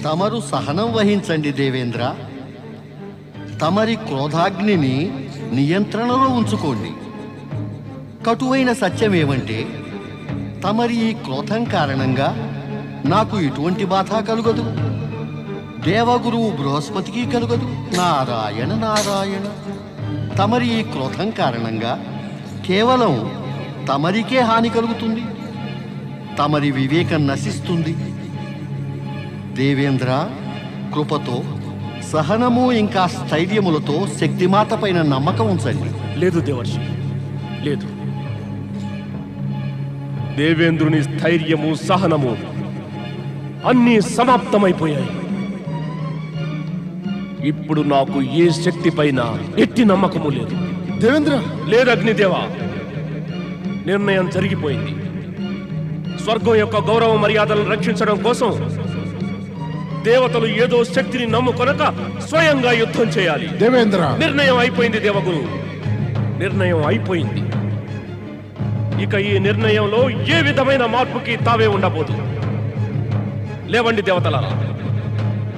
తమరు సహనం వహించండి దేవేంద్ర. తమరి క్రోధాగ్నిని నియంత్రణలో ఉంచుకోండి. కటువైన సత్యమేమంటే తమరి ఈ క్రోధం కారణంగా నాకు ఎటువంటి బాధ కలుగదు, దేవగురువు బృహస్పతికి కలుగదు. నారాయణ నారాయణ. తమరి ఈ క్రోధం కారణంగా కేవలం తమరికే హాని కలుగుతుంది. తమరి వివేకం నశిస్తుంది. దేవేంద్ర, కృపతో, సహనము ఇంకా స్థైర్యములతో శక్తిమాత పైన నమ్మకం ఉంచండి. లేదు దేవర్షి, లేదు. దేవేంద్రుని స్థైర్యము, సహనము అన్నీ సమాప్తమైపోయాయి. ఇప్పుడు నాకు ఏ శక్తి పైన ఎట్టి నమ్మకము లేదు. దేవేంద్ర, లేదు అగ్నిదేవ. నిర్ణయం జరిగిపోయింది. స్వర్గం యొక్క గౌరవ మర్యాదలను రక్షించడం కోసం దేవతలు ఏదో శక్తిని నమ్ముకొనక స్వయంగా యుద్ధం చేయాలి. దేవేంద్ర, నిర్ణయం అయిపోయింది దేవగురు, నిర్ణయం అయిపోయింది. ఇక ఈ నిర్ణయంలో ఏ విధమైన మార్పుకి తావే ఉండబోదు. లేవండి దేవతలారా,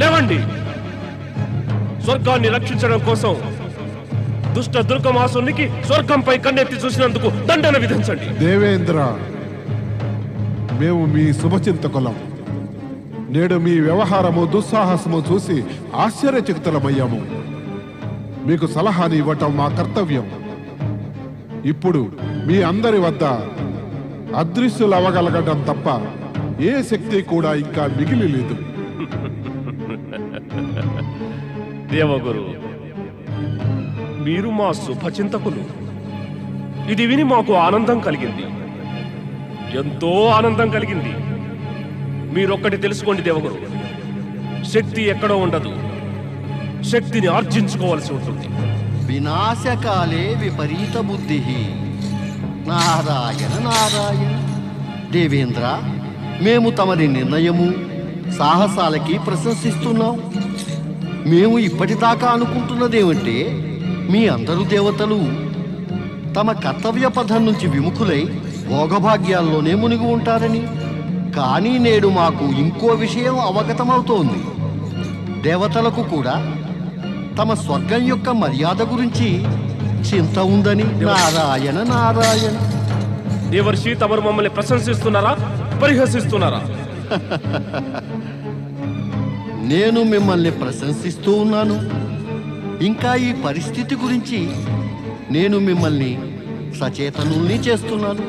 లేవండి. స్వర్గాన్ని రక్షించడం కోసం దుష్ట దుర్గమాసునికి స్వర్గంపై కన్నెత్తి చూసినందుకు దండన విధించండి. దేవేంద్ర, మేము మీ శుభచింతకులం. నేడు మీ వ్యవహారము, దుస్సాహసము చూసి ఆశ్చర్యచకితులమయ్యాము. మీకు సలహాని ఇవ్వటం మా కర్తవ్యం. ఇప్పుడు మీ అందరి వద్ద అదృశ్యులు అవగలగడం తప్ప ఏ శక్తి కూడా ఇంకా మిగిలి లేదు. దేవగురు, మీరు మా శుభచింతకులు. ఇది విని మాకు ఆనందం కలిగింది, ఎంతో ఆనందం కలిగింది. మీరొక్కటి తెలుసుకోండి దేవగురు, శక్తి ఎక్కడో ఉండదు, శక్తిని ఆర్జించుకోవాల్సి ఉంటుంది. వినాశకాలే విపరీత బుద్ధి. నారాయణ నారాయణ. దేవేంద్ర, మేము తమరి నిర్ణయము, సాహసాలకి ప్రశంసిస్తున్నాం. మేము ఇప్పటిదాకా అనుకుంటున్నదేమంటే మీ అందరు దేవతలు తమ కర్తవ్య పథం నుంచి విముఖులై భోగభాగ్యాల్లోనే మునిగి ఉంటారని. కానీ నేడు మాకు ఇంకో విషయం అవగతమవుతోంది. దేవతలకు కూడా తమ స్వర్గం యొక్క మర్యాద గురించి చింత ఉందని. నారాయణ నారాయణ. దేవర్షి, తమరు మమ్మల్ని ప్రశంసిస్తున్నారా, పరిహసిస్తున్నారా? నేను మిమ్మల్ని ప్రశంసిస్తూ ఉన్నాను. ఇంకా ఈ పరిస్థితి గురించి నేను మిమ్మల్ని సచేతనుల్ని చేస్తున్నాను.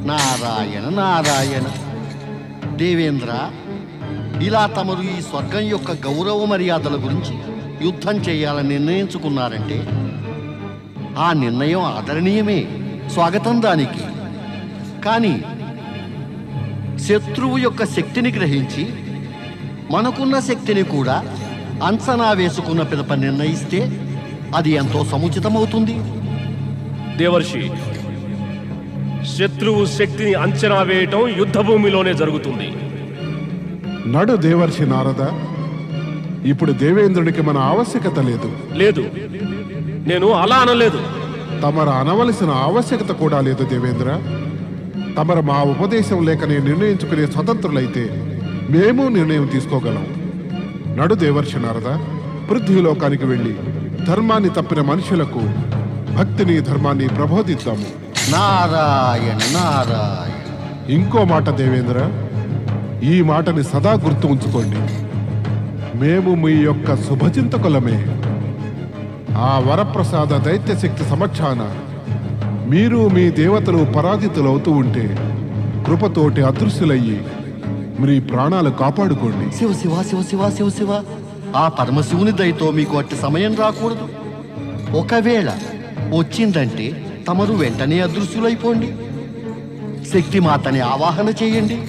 నారాయణ నారాయణ. దేవేంద్ర, ఇలా తమరు ఈ స్వర్గం యొక్క గౌరవ మర్యాదల గురించి యుద్ధం చేయాలని నిర్ణయించుకున్నారంటే ఆ నిర్ణయం ఆదరణీయమే, స్వాగతం దానికి. కానీ శత్రువు యొక్క శక్తిని గ్రహించి మనకున్న శక్తిని కూడా అంచనా వేసుకున్న పిదప నిర్ణయిస్తే అది ఎంతో సముచితమవుతుంది. దేవర్షి, శత్రువు శక్తిని అంచనా వేయటం యుద్ధ భూమిలోనే జరుగుతుంది. నడు దేవర్షి నారద, ఇప్పుడు దేవేంద్రునికి మన ఆవశ్యకత లేదు. లేదు, నేను అలా అనలేదు. తమరు అనవలసిన ఆవశ్యకత కూడా లేదు దేవేంద్ర. తమరు మా ఉపదేశం లేకనే నిర్ణయించుకునే స్వతంత్రులైతే మేము నిర్ణయం తీసుకోగలం. నడు దేవర్షి నారద, పృథ్వీలోకానికి వెళ్ళి ధర్మాన్ని తప్పిన మనుషులకు భక్తిని, ధర్మాన్ని ప్రబోధిద్దాము. నారాయణ నారాయణ. ఇంకో మాట దేవేంద్ర, ఈ మాటని సదా గుర్తు ఉంచుకోండి. మేము మీ యొక్క శుభచింతకులమే. ఆ వరప్రసాద దైత్యశక్తి సమక్షాన మీరు మీ దేవతలు పరాజితులవుతూ ఉంటే కృపతోటి అదృశ్యులయ్యి మీ ప్రాణాలు కాపాడుకోండి. శివ శివ శివ శివ శివ శివ. ఆ పరమశివుని దయతో మీకు అట్టి సమయం రాకూడదు. ఒకవేళ వచ్చిందంటే తమరు వెంటనే అదృశ్యులైపోండి. శక్తిమాతని ఆవాహన చేయండి.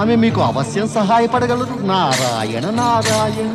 ఆమె మీకు అవశ్యం సహాయపడగలరు. నారాయణ నారాయణ.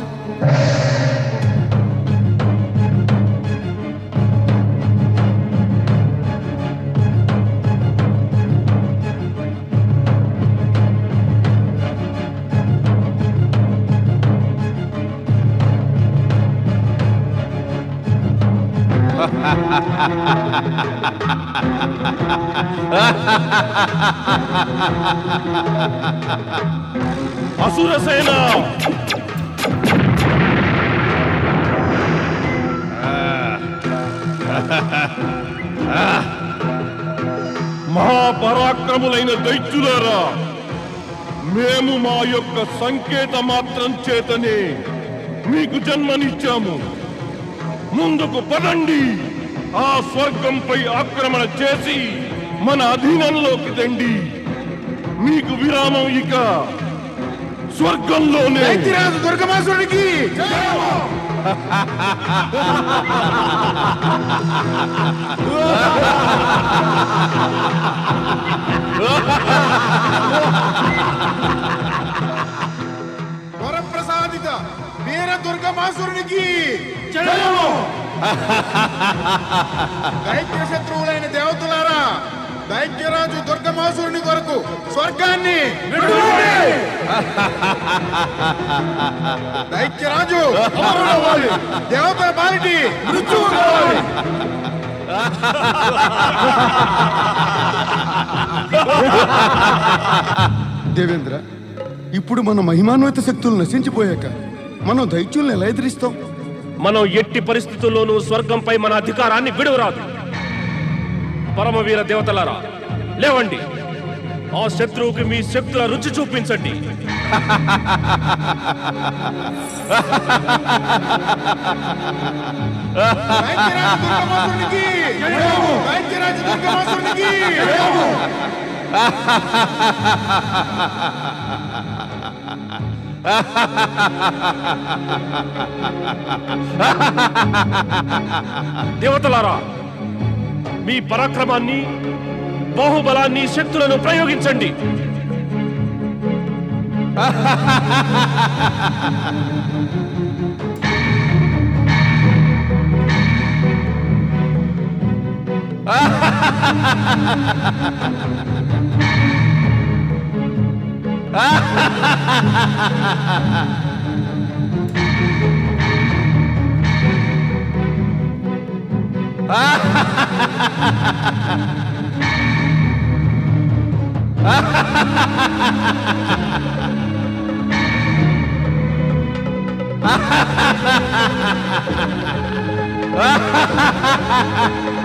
అసురసేన మహాపరాక్రములైన దైత్యులారా, మేము మా యొక్క సంకేత మాత్రం చేతనే మీకు జన్మనిచ్చాము. ముందుకు పదండి, ఆ స్వర్గంపై ఆక్రమణ చేసి మన అధీనంలోకి తండి. మీకు విరామం ఇక స్వర్గంలోనే. దుర్గమాసుడికి వరప్రసాదిత వీర దుర్గమాసురునికి దైత్య శత్రువులైన దేవతలారా, దైత్యరాజు దుర్గమాసురుని కొరకు స్వర్గాన్ని దైత్యరాజు దేవతల బాలిటి మృత్యువు కావాలి. దేవేంద్ర, ఇప్పుడు మన మహిమాన్విత శక్తులు నశించిపోయాక మనం దైత్యుల్ని ఎలా ఎదిరిస్తాం? మనం ఎట్టి పరిస్థితుల్లోనూ స్వర్గంపై మన అధికారాన్ని విడువరాదు. పరమవీర దేవతలారా, లేవండి, ఆ శత్రువుకి మీ శక్తుల రుచి చూపించండి. దేవతలారా, మీ పరాక్రమాన్ని, బాహుబలాన్ని, శక్తులను ప్రయోగించండి.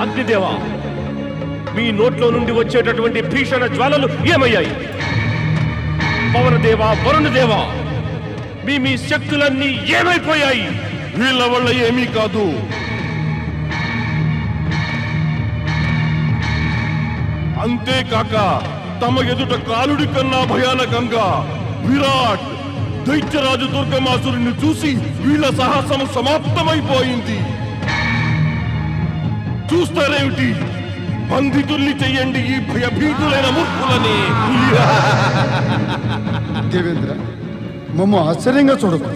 అగ్నిదేవా, మీ నోట్లో నుండి వచ్చేటటువంటి భీషణ జ్వాలలు ఏమయ్యాయి? పవనదేవా, వరుణదేవా, మీ శక్తులన్నీ ఏమైపోయాయి? వీళ్ళ వల్ల ఏమీ కాదు. అంతేకాక తమ ఎదుట కాలుడి కన్నా భయానకంగా విరాట్ దైత్యరాజు దుర్గమాసురుని చూసి వీళ్ళ సాహసము సమాప్తమైపోయింది. చూస్తారేమిటి? బంధితుల్ని చెయ్యండి ఈ భయభీతులైన మూర్ఖులని. దేవేంద్ర, మమ్మ ఆశ్చర్యంగా చూడకు.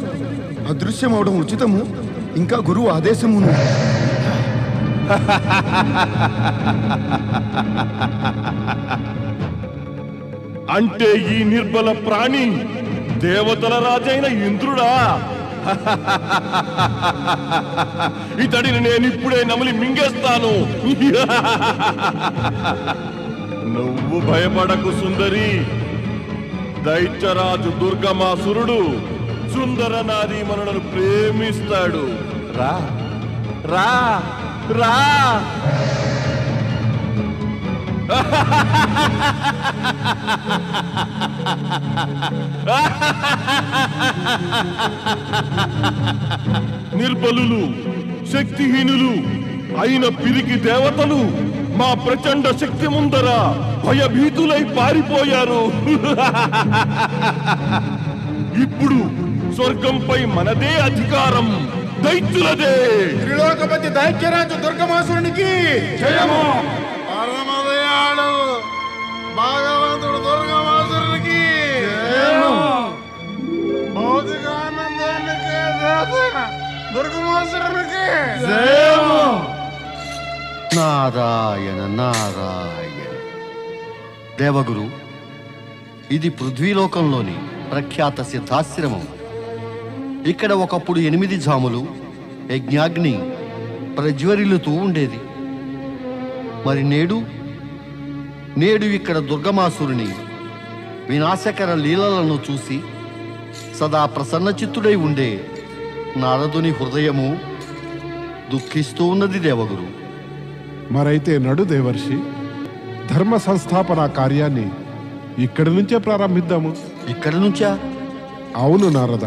అదృశ్యం అవడం ఉచితము, ఇంకా గురువు ఆదేశమును. అంటే ఈ నిర్బల ప్రాణి దేవతల రాజైన ఇంద్రుడా? ఇతడిని నేను ఇప్పుడే నమిలి మింగేస్తాను. నువ్వు భయపడకు సుందరి. దైత్యరాజు దుర్గమాసురుడు సుందర నారీమణులను ప్రేమిస్తాడు. రా రా రా. నిర్బలులు, శక్తిహీనులు అయిన పిరికి దేవతలు మా ప్రచండ శక్తి ముందర భయభీతులై పారిపోయారు. ఇప్పుడు స్వర్గంపై మనదే అధికారం, దైత్యులదే. త్రిలోకపతి దైత్యరాజు దుర్గమాసురునికి జయము. పరమదయాళు భగవంతుడు దుర్గమాసురునికి జయము. భౌతికానందానికి దుర్గమాసురునికి జయము. నారాయణ నారాయణ. దేవగురు, ఇది పృథ్వీలోకంలోని ప్రఖ్యాత సిద్ధాశ్రమం. ఇక్కడ ఒకప్పుడు 8 జాములు యజ్ఞాగ్ని ప్రజ్వరిల్లుతూ ఉండేది. మరి నేడు ఇక్కడ దుర్గమాసురుని వినాశకర లీలలను చూసి సదా ప్రసన్నచిత్తుడై ఉండే నారదుని హృదయము దుఃఖిస్తూ ఉన్నది దేవగురు. మరైతే నడు దేవర్షి, ధర్మ సంస్థాపన కార్యాన్ని ఇక్కడి నుంచే ప్రారంభిద్దాము. ఇక్కడి నుంచా? అవును నారద.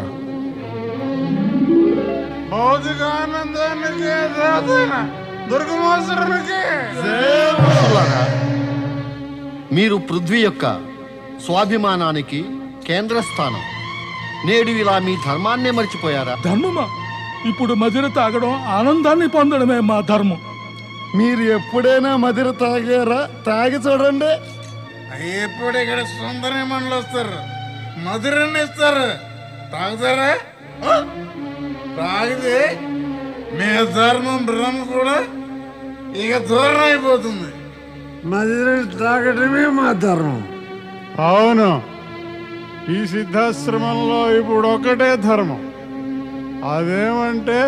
భౌతికానందానికి దాతైన దుర్గమాసురునికి ఋషులారా, మీరు పృథ్వీ యొక్క స్వాభిమానానికి కేంద్ర స్థానం. నేడు ఇలా మీ ధర్మాన్నే మర్చిపోయారా? ధర్మమా? ఇప్పుడు మదిర తాగడం ఆనందాన్ని పొందడమే మా ధర్మం. మీరు ఎప్పుడైనా మదిర తాగారా? తాగి చూడండి. ఎప్పుడు ఇక్కడ సుందరి మనలు వస్తారు, మధురాన్ని ఇస్తారు, తాగుతారా? తాగితే మీ ధర్మం భ్రమ కూడా ఇక దూరం అయిపోతుంది. మధురని తాగటమే మా ధర్మం. అవును, ఈ సిద్ధాశ్రమంలో ఇప్పుడు ఒకటే ధర్మం. అదేమంటే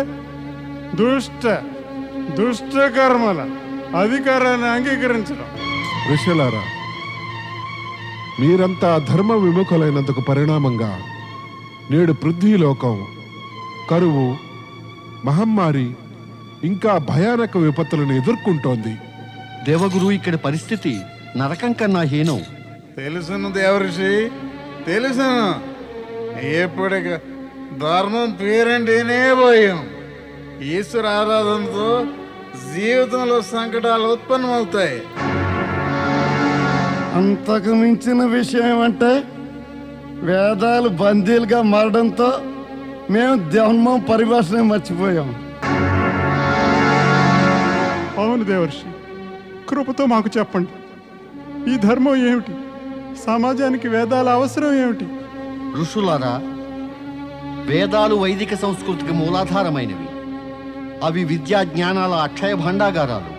దుష్ట కర్మల అధికారాన్ని అంగీకరించడం. ఋషులారా, మీరంతా ధర్మ విముఖులైనందుకు పరిణామంగా నేడు పృథ్వీలోకం కరువు, మహమ్మారి ఇంకా భయానక విపత్తులను ఎదుర్కొంటోంది. దేవగురు, ఇక్కడి పరిస్థితి నరకం కన్నా హీనం. తెలుసును దేవఋషి, తెలుసును. ఎప్పటిక ధర్మం పేరంటేనే భయం. ఈశ్వర ఆరాధనతో జీవితంలో సంకటాలు ఉత్పన్నమవుతాయి. అంతకు మించిన విషయం అంటే వేదాలు బందీలుగా మారడంతో మేము ధర్మం పరిభాషను మర్చిపోయాం. అవును దేవర్షి, కృపతో మాకు చెప్పండి, ఈ ధర్మం ఏమిటి? సమాజానికి వేదాల అవసరం ఏమిటి? ఋషులారా, వేదాలు వైదిక సంస్కృతికి మూలాధారమైనవి. అవి విద్యా జ్ఞానాల అక్షయ భాండాగారాలు.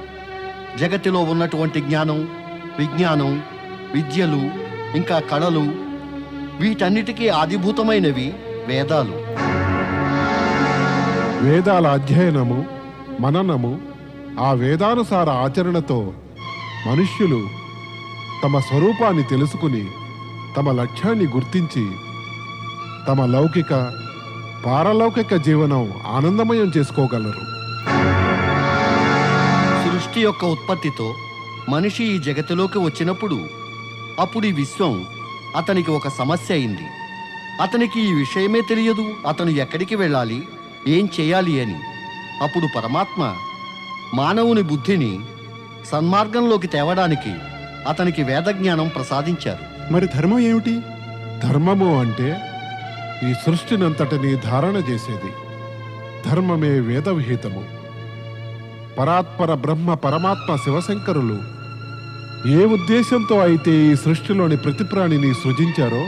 జగత్తులో ఉన్నటువంటి జ్ఞానం, విజ్ఞానం, విద్యలు ఇంకా కళలు, వీటన్నిటికీ ఆదిభూతమైనవి వేదాలు. వేదాల అధ్యయనము, మననము, ఆ వేదానుసార ఆచరణతో మనుష్యులు తమ స్వరూపాన్ని తెలుసుకుని తమ లక్ష్యాన్ని గుర్తించి తమ లౌకిక పారలౌకిక జీవనం ఆనందమయం చేసుకోగలరు. సృష్టి యొక్క ఉత్పత్తితో మనిషి ఈ జగత్తులోకి వచ్చినప్పుడు అప్పుడు ఈ విశ్వం అతనికి ఒక సమస్య అయింది. అతనికి ఈ విషయమే తెలియదు, అతను ఎక్కడికి వెళ్ళాలి, ఏం చేయాలి అని. అప్పుడు పరమాత్మ మానవుని బుద్ధిని సన్మార్గంలోకి తేవడానికి అతనికి వేదజ్ఞానం ప్రసాదించారు. మరి ధర్మం ఏమిటి? ధర్మము అంటే ఈ సృష్టినంతటినీ ధారణ చేసేది. ధర్మమే వేద విహితము. పరాత్పర బ్రహ్మ పరమాత్మ శివశంకరులు ఏ ఉద్దేశంతో అయితే ఈ సృష్టిలోని ప్రతి ప్రాణిని సృజించారో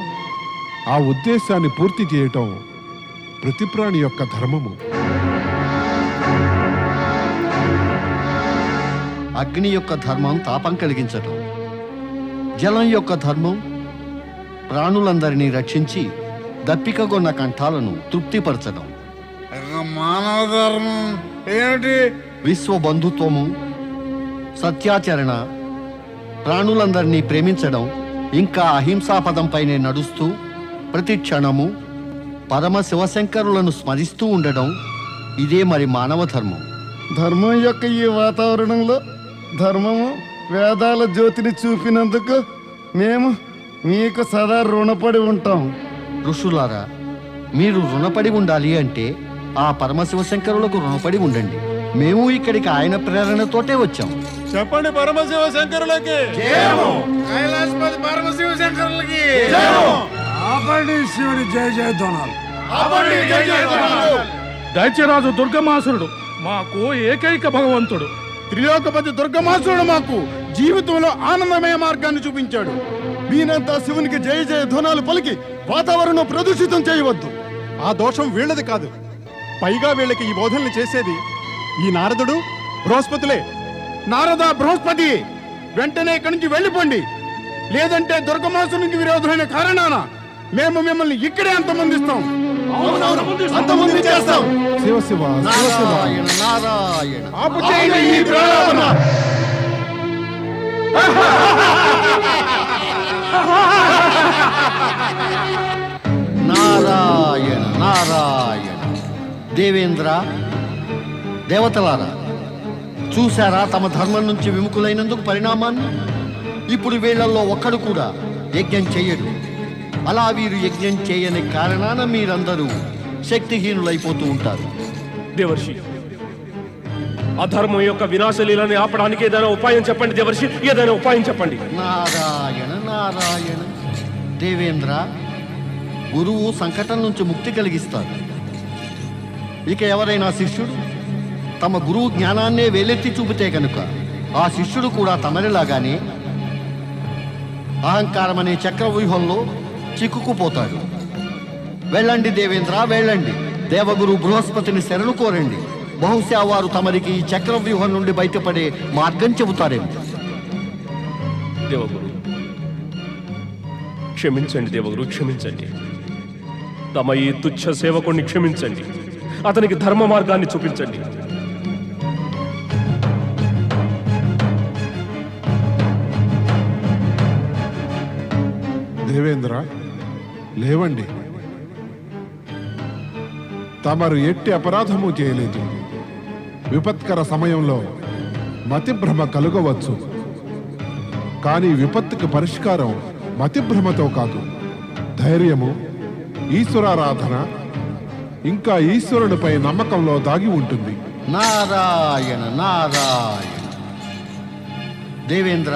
ఆ ఉద్దేశాన్ని పూర్తి చేయటం ప్రతి ప్రాణి యొక్క ధర్మము. అగ్ని యొక్క ధర్మం తాపం కలిగించటం, జలం యొక్క ధర్మం ప్రాణులందరినీ రక్షించి దప్పికగొన్న కంఠాలను తృప్తిపరచడం. ఇక మానవ ధర్మం ఏమిటి? విశ్వబంధుత్వము, సత్యాచరణ, ప్రాణులందరినీ ప్రేమించడం, ఇంకా అహింసా పదంపైనే నడుస్తూ ప్రతి క్షణము పరమ శివశంకరులను స్మరిస్తూ ఉండడం, ఇదే మరి మానవ ధర్మం. ధర్మం యొక్క ఈ వాతావరణంలో ధర్మము వేదాల జ్యోతిని చూపినందుకు మేము మీకు సదా రుణపడి ఉంటాం. ఋషులారా, మీరు రుణపడి ఉండాలి అంటే ఆ పరమశివశంకరులకు రుణపడి ఉండండి. మేము ఇక్కడికి ఆయన ప్రేరణతోటే వచ్చాం. చెప్పండి పరమశివ శంకరులకి. కైలాసపతి పరమశివ శంకరులకి. దైత్యరాజు దుర్గమాసురుడు మాకు ఏకైక భగవంతుడు. త్రిలోకపతి దుర్గమాసుడు మాకు జీవితంలో ఆనందమయ మార్గాన్ని చూపించాడు. మీనంతా శివునికి జయ జయ ధ్వనాలు పలికి వాతావరణం ప్రదూషితం చేయవద్దు. ఆ దోషం వీళ్ళది కాదు, పైగా వీళ్ళకి ఈ బోధనలు చేసేది ఈ నారదుడు బృహస్పతులే. నారద బృహస్పతి, వెంటనే ఇక్కడి నుంచి వెళ్ళిపోండి. లేదంటే దుర్గమాసునికి విరోధమైన కారణాన మేము మిమ్మల్ని ఇక్కడే అంతమందిస్తాం. అంతమంది చేస్తాం. శివ శివ శివ శివ. నారాయణ నారాయణ. ఆపుచేయండి ఈ ప్రలాపన. నారాయణ నారాయణ. దేవేంద్ర, దేవతలారా, చూశారా తమ ధర్మం నుంచి విముఖులైనందుకు పరిణామాన్ని? ఇప్పుడు వీళ్ళల్లో ఒక్కడు కూడా యజ్ఞం చేయడు. అలా వీరు యజ్ఞం చేయని కారణాన మీరందరూ శక్తిహీనులైపోతూ ఉంటారు. దేవర్షి, అధర్మం యొక్క వినాశలీలని ఆపడానికి ఏదైనా ఉపాయం చెప్పండి దేవర్షి, ఏదైనా ఉపాయం చెప్పండి. నారాయణ నారాయణ. దేవేంద్ర, గురువు సంకటం నుంచి ముక్తి కలిగిస్తారు. ఇక ఎవరైనా శిష్యుడు తమ గురువు జ్ఞానాన్నే వేలెత్తి చూపితే కనుక ఆ శిష్యుడు కూడా తమరిలాగానే అహంకారం అనే చక్రవ్యూహంలో చిక్కుకుపోతాడు. వెళ్ళండి దేవేంద్ర, వెళ్ళండి. దేవగురు బృహస్పతిని శరణు కోరండి. బహుశా వారు తమరికి ఈ చక్రవ్యూహం నుండి బయటపడే మార్గం చెబుతారేమో. దేవగురు క్షమించండి, దేవగురు క్షమించండి. తమ ఈ తుచ్చ సేవకుణ్ణి క్షమించండి. అతనికి ధర్మ మార్గాన్ని చూపించండి. దేవేంద్ర, లేవండి. తమరు ఎట్టి అపరాధము చేయలేదు. విపత్కర సమయంలో మతిభ్రమ కలుగవచ్చు, కానీ విపత్తుకి పరిష్కారం మతిభ్రమతో కాదు, ధైర్యము, ఈశ్వరారాధన, ఇంకా ఈశ్వరునిపై నమ్మకంలో దాగి ఉంటుంది. నారాయణ నారాయణ. దేవేంద్ర,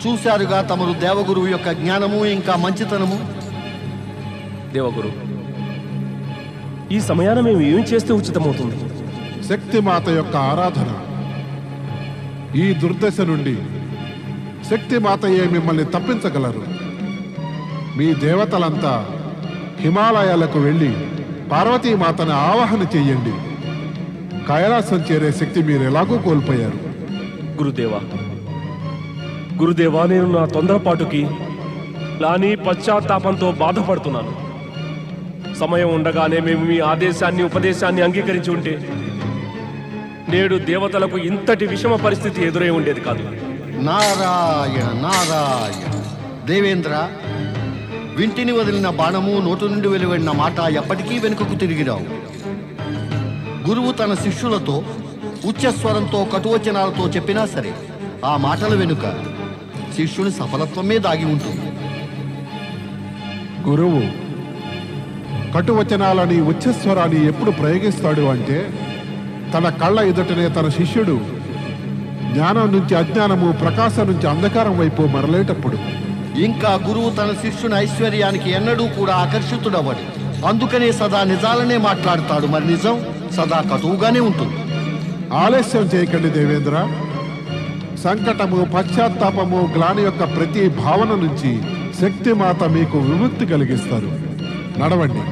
చూశారుగా తమరు దేవగురువు యొక్క జ్ఞానము ఇంకా మంచితనము. దేవగురు, ఈ సమయాన మేము ఏం చేస్తే ఉచితమవుతుంది? శక్తిమాత యొక్క ఆరాధన. ఈ దుర్దశ నుండి శక్తిమాతయే మిమ్మల్ని తప్పించగలరు. మీ దేవతలంతా హిమాలయాలకు వెళ్ళి పార్వతీమాతను ఆవాహన చెయ్యండి. కైలాసం చేరే శక్తి మీరు ఎలాగూ కోల్పోయారు. గురుదేవా, గురుదేవా, నేను నా తొందరపాటుకి లాని పశ్చాత్తాపంతో బాధపడుతున్నాను. సమయం ఉండగానే మేము మీ ఆదేశాన్ని ఉపదేశాన్ని అంగీకరించి ఉంటే నేడు దేవతలకు ఇంతటి విషమ పరిస్థితి ఎదురై ఉండేది కాదు. నారాయణ నారాయణ. దేవేంద్ర, వింటిని వదిలిన బాణము నోటు నుండి వెలువడిన మాట ఎప్పటికీ వెనుకకు తిరిగిరావు. గురువు తన శిష్యులతో ఉచ్చస్వరంతో కటువచనాలతో చెప్పినా సరే ఆ మాటల వెనుక శిష్యుని సఫలత్వమే దాగి ఉంటుంది. గురువు కటువచనాలని ఉచ్చస్వరాన్ని ఎప్పుడు ప్రయోగిస్తాడు అంటే తన కళ్ళ ఎదుటనే తన శిష్యుడు జ్ఞానం నుంచి అజ్ఞానము, ప్రకాశం నుంచి అంధకారం వైపు మరలేటప్పుడు. ఇంకా గురువు తన శిష్యుని ఐశ్వర్యానికి ఎన్నడూ కూడా ఆకర్షితుడవ్వడు. అందుకనే సదా నిజాలనే మాట్లాడతాడు. మరి నిజం సదా కటువుగానే ఉంటుంది. ఆలస్యం చేయకండి దేవేంద్ర. సంకటము, పశ్చాత్తాపము, గ్లాని యొక్క ప్రతి భావన నుంచి శక్తిమాత మీకు విముక్తి కలిగిస్తారు. నడవండి.